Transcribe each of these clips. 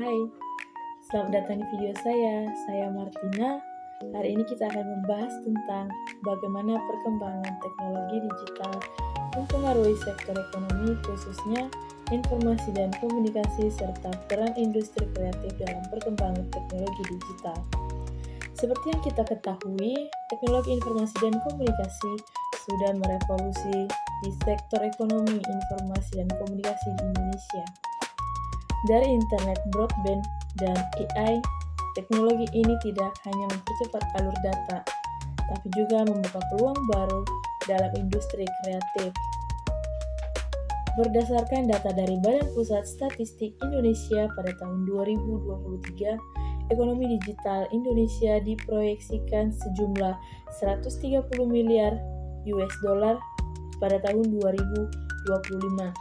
Hai, selamat datang di video saya Martina. Hari ini kita akan membahas tentang bagaimana perkembangan teknologi digital mempengaruhi sektor ekonomi, khususnya informasi dan komunikasi, serta peran industri kreatif dalam perkembangan teknologi digital. Seperti yang kita ketahui, teknologi informasi dan komunikasi sudah merevolusi di sektor ekonomi, informasi, dan komunikasi di Indonesia. Dari internet, broadband, dan AI, teknologi ini tidak hanya mempercepat alur data, tapi juga membuka peluang baru dalam industri kreatif. Berdasarkan data dari Badan Pusat Statistik Indonesia pada tahun 2023, ekonomi digital Indonesia diproyeksikan sejumlah 130 miliar US dollar pada tahun 2025.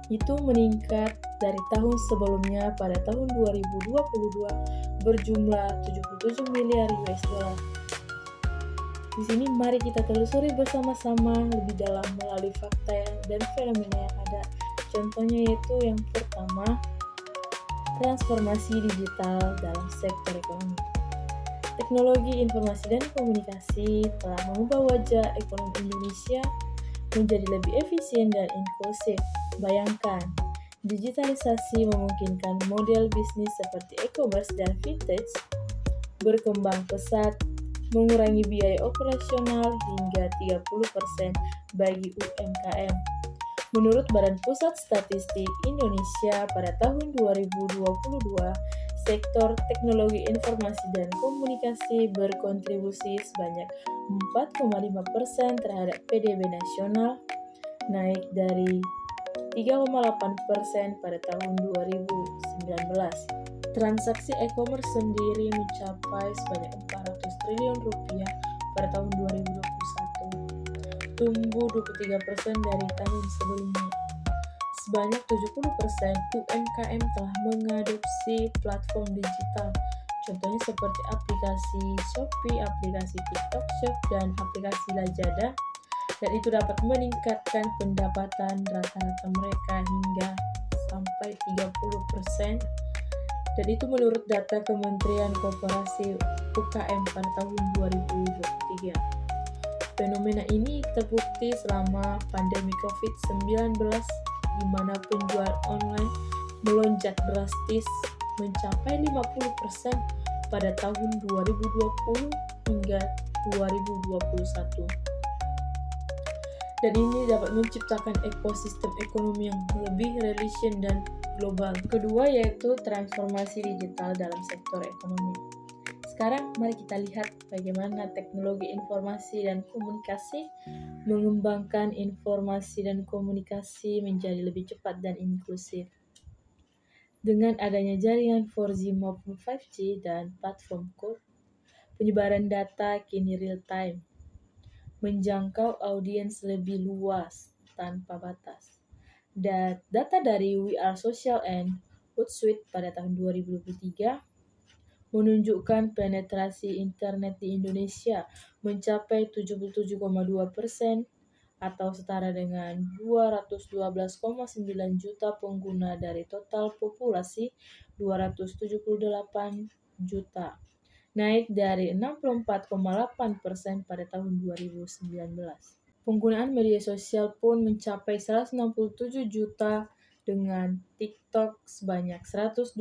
Itu meningkat dari tahun sebelumnya pada tahun 2022 berjumlah 77 miliar US dollar. Di sini mari kita telusuri bersama-sama lebih dalam melalui fakta dan fenomena yang ada. Contohnya yaitu yang pertama, transformasi digital dalam sektor ekonomi. Teknologi informasi dan komunikasi telah mengubah wajah ekonomi Indonesia menjadi lebih efisien dan inklusif. Bayangkan, digitalisasi memungkinkan model bisnis seperti e-commerce dan vintage berkembang pesat, mengurangi biaya operasional hingga 30% bagi UMKM. Menurut Badan Pusat Statistik Indonesia pada tahun 2022, sektor teknologi informasi dan komunikasi berkontribusi sebanyak 4,5% terhadap PDB nasional, naik dari 3,8% pada tahun 2019. Transaksi e-commerce sendiri mencapai sebanyak 400 triliun rupiah pada tahun 2021, tumbuh 23% dari tahun sebelumnya. Sebanyak 70% UMKM telah mengadopsi platform digital, contohnya seperti aplikasi Shopee, aplikasi TikTok Shop, dan aplikasi Lazada, dan itu dapat meningkatkan pendapatan rata-rata mereka hingga sampai 30%, dan itu menurut data Kementerian Koperasi UKM pada tahun 2023. Fenomena ini terbukti selama pandemi COVID-19, di mana penjual online melonjak drastis mencapai 50% pada tahun 2020 hingga 2021. Dan ini dapat menciptakan ekosistem ekonomi yang lebih resilient dan global. Kedua yaitu transformasi digital dalam sektor ekonomi. Sekarang mari kita lihat bagaimana teknologi informasi dan komunikasi mengembangkan informasi dan komunikasi menjadi lebih cepat dan inklusif. Dengan adanya jaringan 4G maupun 5G dan platform cloud, penyebaran data kini real time, menjangkau audiens lebih luas tanpa batas. Dan data dari We Are Social and Hootsuite pada tahun 2023 menunjukkan penetrasi internet di Indonesia mencapai 77,2% atau setara dengan 212,9 juta pengguna dari total populasi 278 juta, naik dari 64,8% pada tahun 2019. Penggunaan media sosial pun mencapai 167 juta dengan TikTok sebanyak 125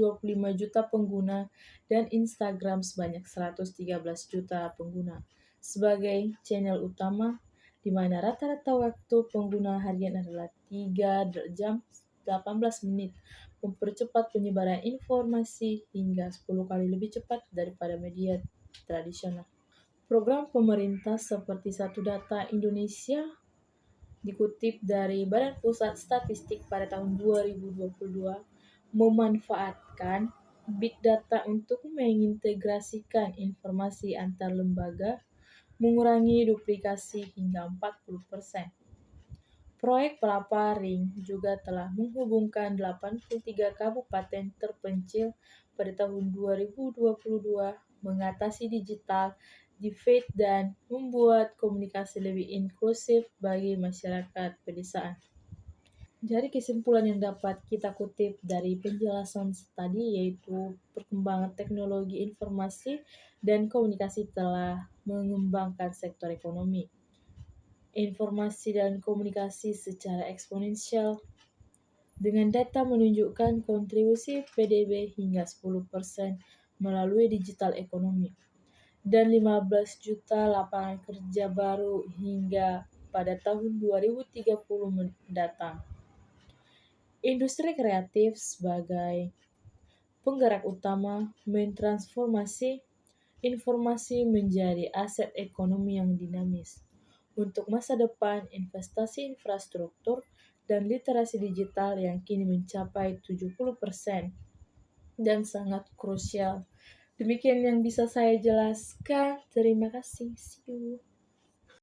juta pengguna dan Instagram sebanyak 113 juta pengguna sebagai channel utama, di mana rata-rata waktu pengguna harian adalah 3 jam 18 menit, mempercepat penyebaran informasi hingga 10 kali lebih cepat daripada media tradisional. Program pemerintah seperti Satu Data Indonesia dikutip dari Badan Pusat Statistik pada tahun 2022 memanfaatkan big data untuk mengintegrasikan informasi antar lembaga, mengurangi duplikasi hingga 40%. Proyek Pelapa Ring juga telah menghubungkan 83 kabupaten terpencil pada tahun 2022, mengatasi digital divide dan membuat komunikasi lebih inklusif bagi masyarakat pedesaan. Jadi kesimpulan yang dapat kita kutip dari penjelasan tadi yaitu perkembangan teknologi informasi dan komunikasi telah mengembangkan sektor ekonomi, informasi dan komunikasi secara eksponensial dengan data menunjukkan kontribusi PDB hingga 10% melalui digital ekonomi dan 15 juta lapangan kerja baru hingga pada tahun 2030 mendatang. Industri kreatif sebagai penggerak utama mentransformasi informasi menjadi aset ekonomi yang dinamis. Untuk masa depan, investasi infrastruktur dan literasi digital yang kini mencapai 70% dan sangat krusial. Demikian yang bisa saya jelaskan. Terima kasih. See you.